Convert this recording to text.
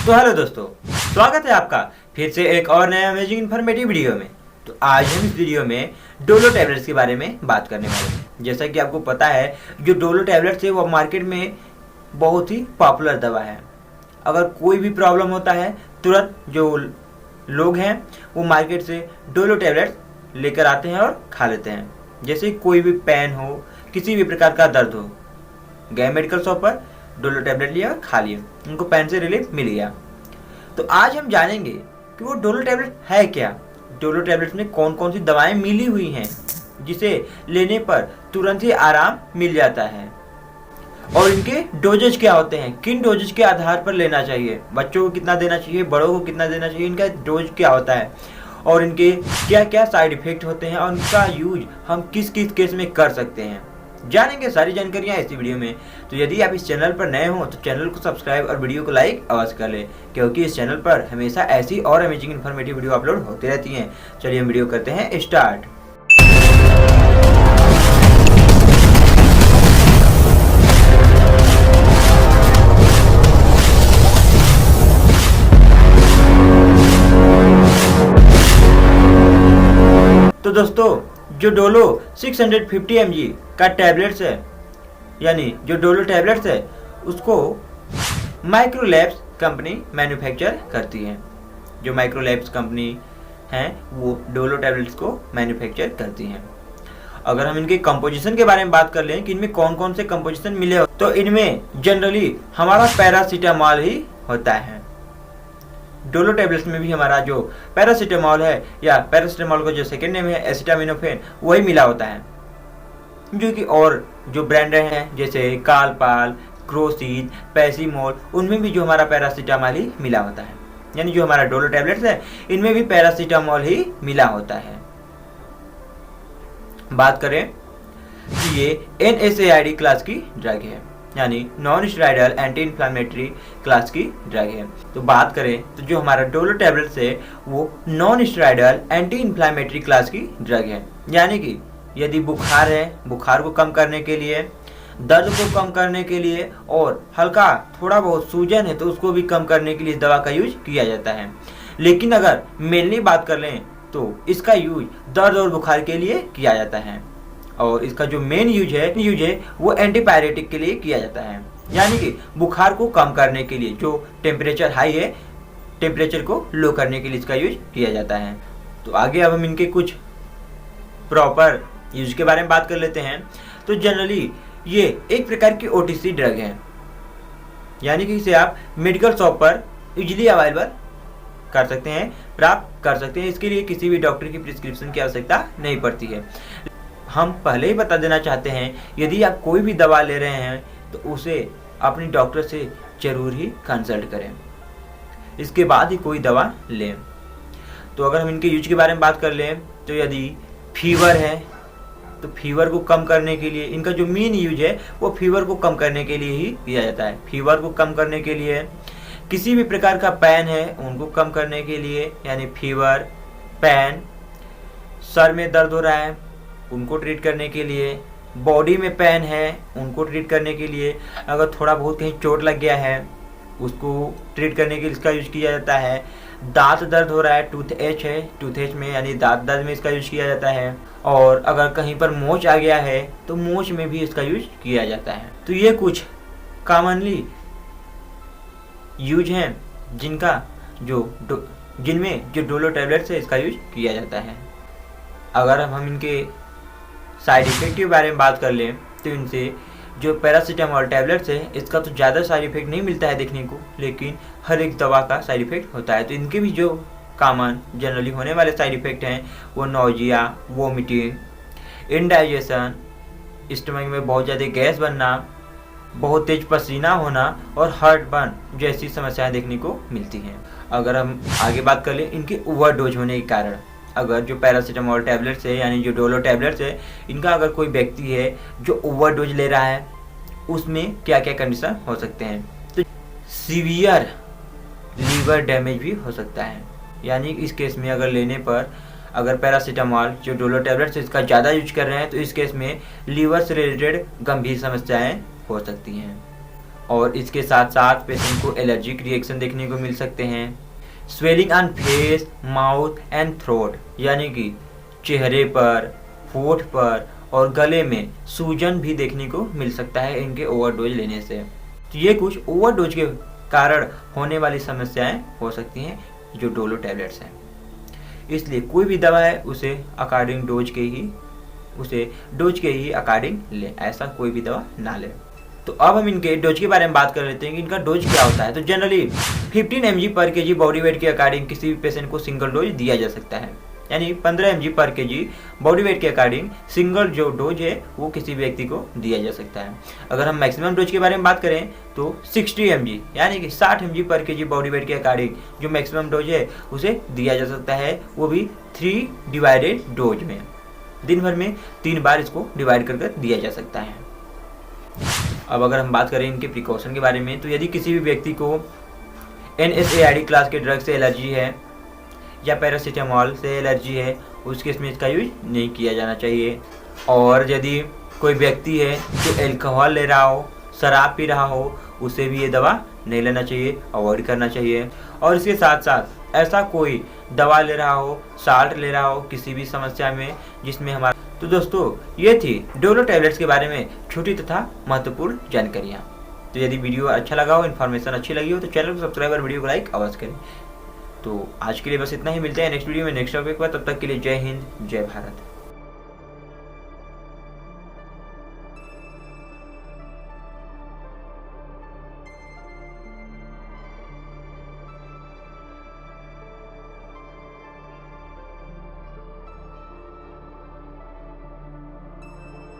तो हेलो दोस्तों, स्वागत है आपका फिर से एक और नया अमेजिंग इन्फॉर्मेटिव वीडियो में। तो आज हम इस वीडियो में डोलो टैबलेट्स के बारे में बात करने वाले हैं। जैसा कि आपको पता है, जो डोलो टैबलेट्स है वो मार्केट में बहुत ही पॉपुलर दवा है। अगर कोई भी प्रॉब्लम होता है, तुरंत जो लोग हैं वो मार्केट से डोलो टैबलेट्स लेकर आते हैं और खा लेते हैं। जैसे कोई भी पेन हो, किसी भी प्रकार का दर्द हो, गए मेडिकल शॉप पर, डोलो टैबलेट लिया और खा लिए, उनको पेन से रिलीफ मिल गया। तो आज हम जानेंगे कि वो डोलो टैबलेट है क्या, डोलो टैबलेट में कौन कौन सी दवाएं मिली हुई हैं जिसे लेने पर तुरंत ही आराम मिल जाता है, और इनके डोजेज क्या होते हैं, किन डोजेज के आधार पर लेना चाहिए, बच्चों को कितना देना चाहिए, बड़ों को कितना देना चाहिए, इनका डोज क्या होता है, और इनके क्या क्या साइड इफेक्ट होते हैं, और इनका यूज हम किस किस केस में कर सकते हैं, जानेंगे सारी जानकारियां इस वीडियो में। तो यदि आप इस चैनल पर नए हो तो चैनल को सब्सक्राइब और वीडियो को लाइक अवश्य कर ले, क्योंकि इस चैनल पर हमेशा ऐसी और अमेजिंग इन्फॉर्मेटिव वीडियो अपलोड होती रहती हैं। चलिए हम वीडियो करते हैं स्टार्ट। तो दोस्तों, जो डोलो 650 mg का टैबलेट्स है, यानी जो डोलो टैबलेट्स है, उसको माइक्रोलैब्स कंपनी मैन्युफैक्चर करती है। जो माइक्रोलैब्स कंपनी है वो डोलो टैबलेट्स को मैन्युफैक्चर करती हैं। अगर हम इनके कंपोजिशन के बारे में बात कर लें कि इनमें कौन कौन से कंपोजिशन मिले हो, तो इनमें जनरली हमारा पैरासीटामॉल ही होता है। डोलो टैबलेट्स में भी हमारा जो पैरासीटामॉल है, या पैरासीटामॉल का जो सेकेंड नेम है एसिटामिनोफेन, वही मिला होता है। जो कि और जो ब्रांड हैं जैसे कालपाल, क्रोसिन, पैसीमोल, उनमें भी जो हमारा पैरासीटामॉल ही मिला होता है। यानी जो हमारा डोलो टैबलेट्स है इनमें भी पैरासीटामॉल ही मिला होता है। बात करें कि ये NSAID क्लास की ड्रग है, यानी non steroidal anti inflammatory class की ड्रग है। तो बात करें तो जो हमारा डोलो टैबलेट्स है वो non steroidal anti inflammatory class की ड्रग है। यानी कि यदि बुखार है, बुखार को कम करने के लिए, दर्द को कम करने के लिए, और हल्का थोड़ा बहुत सूजन है तो उसको भी कम करने के लिए दवा का यूज किया जाता है। लेकिन अगर मेनली बात कर लें तो इसका यूज दर्द और बुखार के लिए किया जाता है, और इसका जो मेन यूज है वो एंटीपायरेटिक के लिए किया जाता है। यानी कि बुखार को कम करने के लिए, जो टेम्परेचर हाई है, टेम्परेचर को लो करने के लिए इसका यूज किया जाता है। तो आगे अब हम इनके कुछ प्रॉपर यूज के बारे में बात कर लेते हैं। तो जनरली ये एक प्रकार की OTC ड्रग है, यानी कि इसे आप मेडिकल शॉप पर इजीली अवेलेबल कर सकते हैं, प्राप्त कर सकते हैं। इसके लिए किसी भी डॉक्टर की प्रिस्क्रिप्शन की आवश्यकता नहीं पड़ती है। हम पहले ही बता देना चाहते हैं, यदि आप कोई भी दवा ले रहे हैं तो उसे अपने डॉक्टर से जरूर ही कंसल्ट करें, इसके बाद ही कोई दवा लें। तो अगर हम इनके यूज के बारे में बात कर लें तो यदि फीवर है तो फीवर को कम करने के लिए इनका जो मेन यूज है वो फीवर को कम करने के लिए ही किया जाता है। फीवर को कम करने के लिए, किसी भी प्रकार का पेन है उनको कम करने के लिए, यानी फीवर, पेन, सर में दर्द हो रहा है उनको ट्रीट करने के लिए, बॉडी में पेन है उनको ट्रीट करने के लिए, अगर थोड़ा बहुत कहीं चोट लग गया है उसको ट्रीट करने के लिए इसका यूज किया जाता है। दांत दर्द हो रहा है, टूथ एच है, टूथ एच में यानी दांत दर्द में इसका यूज किया जाता है। और अगर कहीं पर मोच आ गया है तो मोच में भी इसका यूज किया जाता है। तो ये कुछ कॉमनली यूज हैं जिनमें जो डोलो टैबलेट्स है इसका यूज किया जाता है। अगर हम इनके साइड इफेक्ट के बारे में बात कर लें तो इनसे जो पैरासीटामॉल टैबलेट्स है इसका तो ज़्यादा साइड इफेक्ट नहीं मिलता है देखने को, लेकिन हर एक दवा का साइड इफेक्ट होता है। तो इनके भी जो कॉमन जनरली होने वाले साइड इफेक्ट हैं वो नोजिया, वोमिटिंग, इंडाइजेशन, स्टमक में बहुत ज़्यादा गैस बनना, बहुत तेज पसीना होना और हार्ट बर्न जैसी समस्याएं देखने को मिलती हैं। अगर हम आगे बात कर लें इनके ओवरडोज होने के कारण, अगर जो पैरासीटामॉल टैबलेट्स है यानी जो डोलो टैबलेट्स है इनका अगर कोई व्यक्ति है जो ओवरडोज ले रहा है उसमें क्या क्या कंडीशन हो सकते हैं, तो सीवियर लीवर डैमेज भी हो सकता है। यानी इस केस में अगर लेने पर, अगर पैरासीटामॉल जो डोलो टैबलेट्स इसका ज़्यादा यूज कर रहे हैं तो इस केस में लीवर से रिलेटेड गंभीर समस्याएं हो सकती हैं। और इसके साथ साथ पेशेंट को एलर्जिक रिएक्शन देखने को मिल सकते हैं। Swelling on face, mouth and throat, यानी कि चेहरे पर, होठ पर और गले में सूजन भी देखने को मिल सकता है इनके ओवरडोज लेने से। तो ये कुछ ओवरडोज के कारण होने वाली समस्याएं हो सकती हैं जो डोलो टैबलेट्स हैं। इसलिए कोई भी दवा है उसे डोज के ही अकॉर्डिंग लें, ऐसा कोई भी दवा ना लें। तो अब हम इनके डोज के बारे में बात कर लेते हैं कि इनका डोज क्या होता है। तो जनरली 15 mg पर केजी बॉडी वेट के अकॉर्डिंग किसी भी पेशेंट को सिंगल डोज दिया जा सकता है, यानी 15 mg पर केजी बॉडी वेट के अकॉर्डिंग सिंगल जो डोज है वो किसी व्यक्ति को दिया जा सकता है। अगर हम मैक्सिमम डोज के बारे में बात करें तो 60 mg यानी कि 60 mg पर केजी बॉडी वेट के अकॉर्डिंग जो मैक्सिमम डोज है उसे दिया जा सकता है, वो भी 3 डिवाइडेड डोज में। दिन भर में 3 बार इसको डिवाइड कर दिया जा सकता है। अब अगर हम बात करें इनके प्रिकॉशन के बारे में, तो यदि किसी भी व्यक्ति को NSAID क्लास के ड्रग से एलर्जी है या पैरासीटामोल से एलर्जी है, उस केस में इसका यूज नहीं किया जाना चाहिए। और यदि कोई व्यक्ति है जो एल्कोहल ले रहा हो, शराब पी रहा हो, उसे भी ये दवा नहीं लेना चाहिए, अवॉइड करना चाहिए। और इसके साथ साथ ऐसा कोई दवा ले रहा हो, साल्ट ले रहा हो किसी भी समस्या में जिसमें हमारा। तो दोस्तों ये थी डोलो टैबलेट्स के बारे में छोटी तथा महत्वपूर्ण जानकारियाँ। तो यदि वीडियो अच्छा लगा हो, इन्फॉर्मेशन अच्छी लगी हो तो चैनल को सब्सक्राइब और वीडियो को लाइक अवश्य करें। तो आज के लिए बस इतना ही, मिलते हैं नेक्स्ट वीडियो में नेक्स्ट टॉपिक पर। तब तक के लिए जय हिंद, जय भारत।